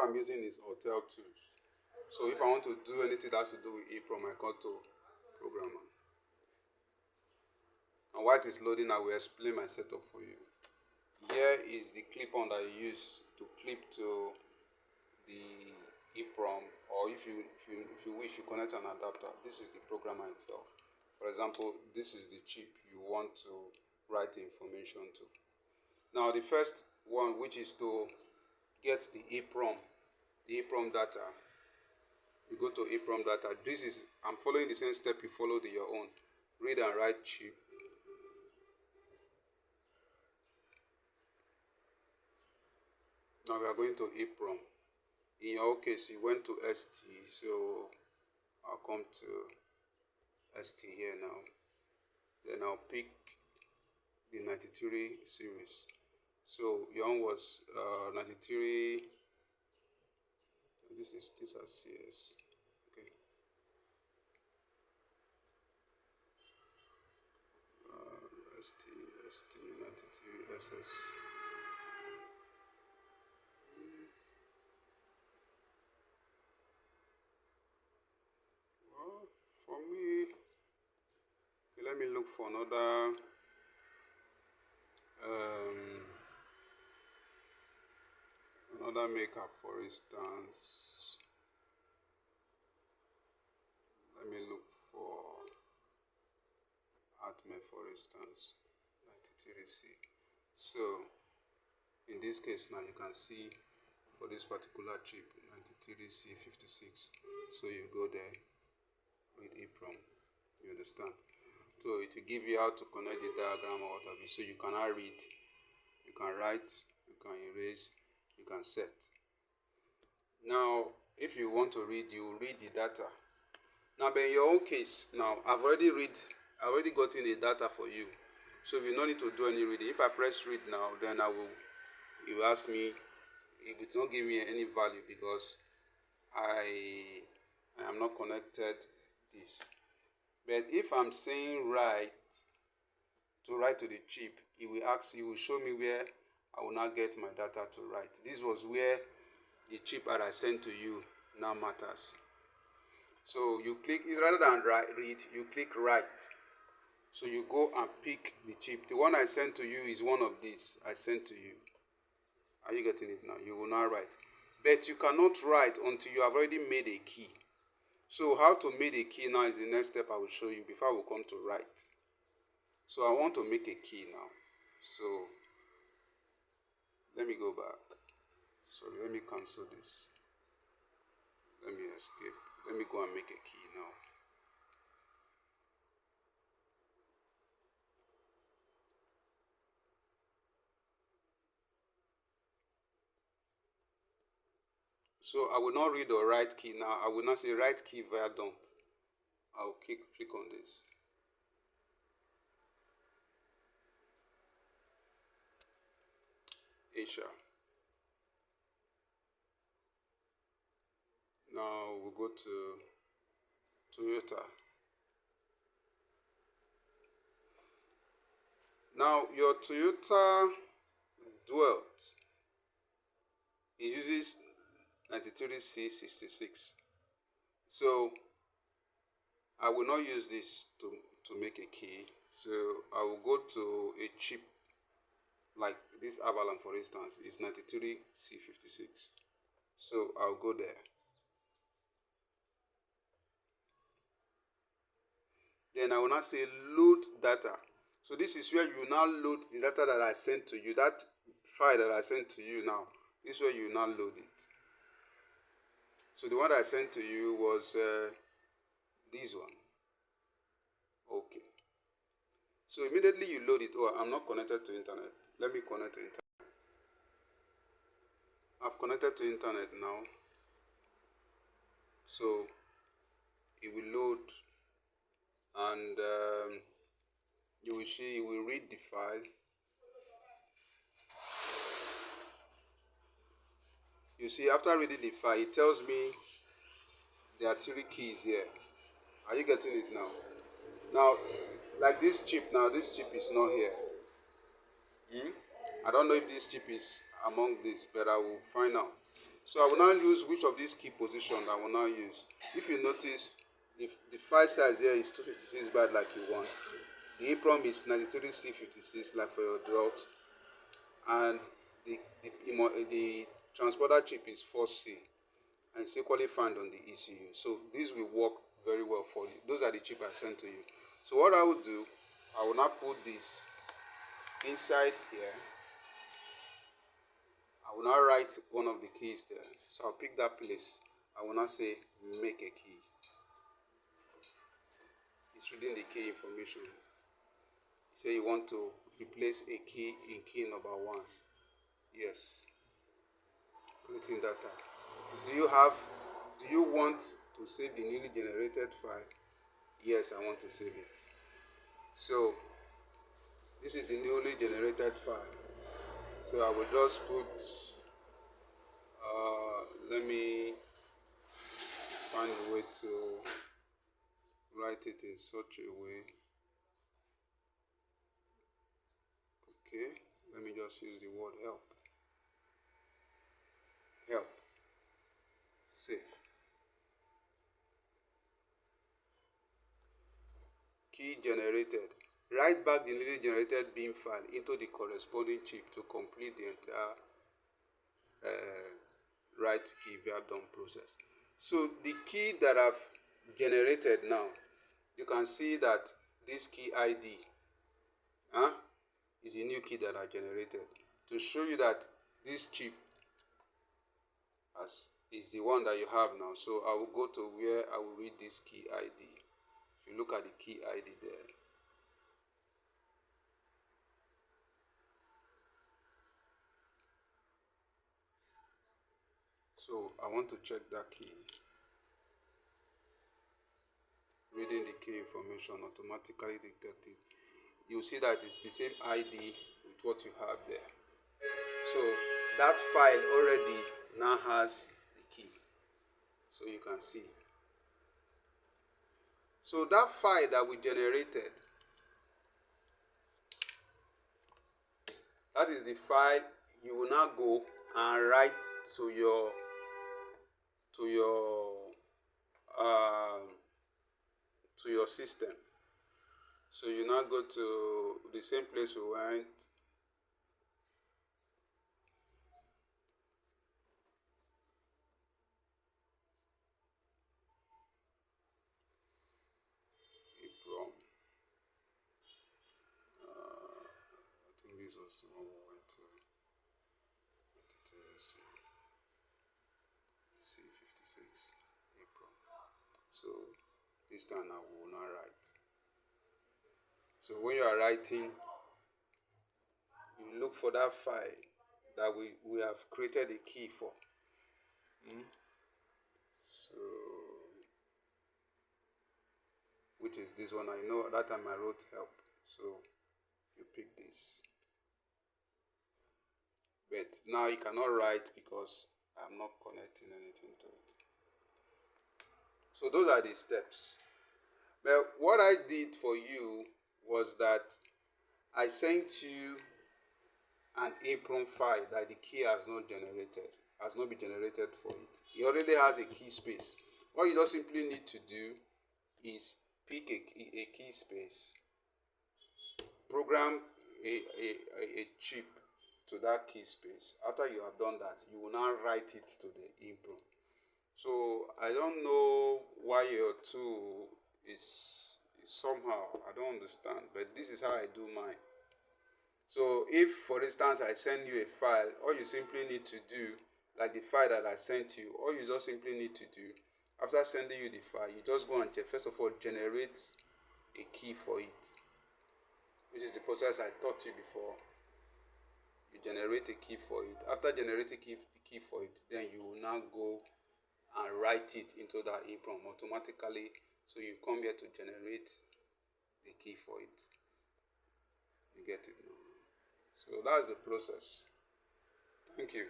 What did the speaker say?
I'm using is Hotel Tools. So if I want to do anything that has to do with EEPROM, I go to Programmer. And while it is loading, I will explain my setup for you. Here is the clip-on that you use to clip to the EEPROM, or if you wish, you connect an adapter. This is the programmer itself. For example, this is the chip you want to write the information to. Now the first one, which is to get the EEPROM data. You go to EEPROM data. I'm following the same step you followed in your own. Read and write chip. Now we are going to EEPROM. In your case, you went to ST, so I'll come to ST here now. Then I'll pick the 93 series. So your own was 93. This is CS. Okay. ST 93 SS. Well, for me, let me look for another maker, for instance. Let me look for Atmel, for instance, 93C. So in this case now, you can see for this particular chip, 93C56. So you go there with EEPROM. You understand? So it will give you how to connect the diagram or what have you. So you cannot read, you can write, you can erase, you can set. Now, if you want to read, you read the data. Now, but in your own case, now I've already gotten the data for you. So you don't need to do any reading. If I press read now, then you ask me, it will not give me any value because I am not connected this. But if I'm saying write to the chip, it will show me where I will now get my data to write. This was where the chip that I sent to you now matters. So you click, rather than read, you click write. So you go and pick the chip. The one I sent to you is one of these I sent to you. Are you getting it now? You will now write. But you cannot write until you have already made a key. So how to make a key now is the next step I will show you before I will come to write. So I want to make a key now. So let me go back. So let me cancel this. Let me escape. Let me go and make a key now. So I will not read or write key now. I will not say write key via dump. I'll click on this. Asia. Now we'll go to Toyota. Now your Toyota Dwelt, it uses 93C66. So I will not use this to make a key. So I will go to a chip like this Avalon, for instance, is 93C56. So I'll go there. Then I will now say load data. So this is where you now load the data that I sent to you. That file that I sent to you now, this is where you now load it. So the one that I sent to you was this one. Okay. So immediately you load it. Oh, I'm not connected to internet. Let me connect to internet. I've connected to internet now. So it will load, and you will see, it will read the file. You see, after reading the file, it tells me there are 3 keys here. Are you getting it now? Now, like this chip now, this chip is not here. I don't know if this chip is among this, but I will find out. So I will now use which of these key positions I will now use. If you notice, the file size here is 256 bytes like you want. The EEPROM is 93C56 like for your drought, and the transporter chip is 4C, and it's equally found on the ECU. So this will work very well for you. Those are the chip I sent to you. So what I will do, I will now put this inside here. I will now write one of the keys there. So I'll pick that place. I will now say make a key. It's reading the key information. Say you want to replace a key in key number 1. Yes. Creating data. Do you want to save the newly generated file? Yes, I want to save it. So this is the newly generated file. So I will just put let me find a way to write it in such a way. Okay, let me just use the word help. Help. Save. Key generated. Write back the newly generated bin file into the corresponding chip to complete the entire write key we have done process. So the key that I've generated now, you can see that this key ID is a new key that I generated to show you that this chip is the one that you have now. So I will go to where I will read this key ID. If you look at the key ID there, so I want to check that key. Reading the key information automatically detected. You see that it's the same ID with what you have there. So that file already now has the key. So you can see. So that file that we generated, that is the file you will now go and write to your system. So you now go to the same place we went. EEPROM. I think this was the one we went to. C56 EEPROM. So this time I will not write. So when you are writing, you look for that file that we have created a key for. So, which is this one. I know that time I wrote help. So you pick this. But now you cannot write because I'm not connecting anything to it. So those are the steps. But what I did for you was that I sent you an EEPROM file that the key has not been generated for it. It already has a key space. What you just simply need to do is pick a key space, program a chip to that key space. After you have done that, you will now write it to the EEPROM. So I don't know why your tool is somehow, I don't understand, but this is how I do mine. So if, for instance, I send you a file, all you simply need to do, like the file that I sent you, all you just simply need to do, after sending you the file, you just go and first of all generate a key for it, which is the process I taught you before. You generate a key for it. After generating the key for it, then you will now go and write it into that EEPROM automatically. So you come here to generate the key for it. You get it now. So that's the process. Thank you.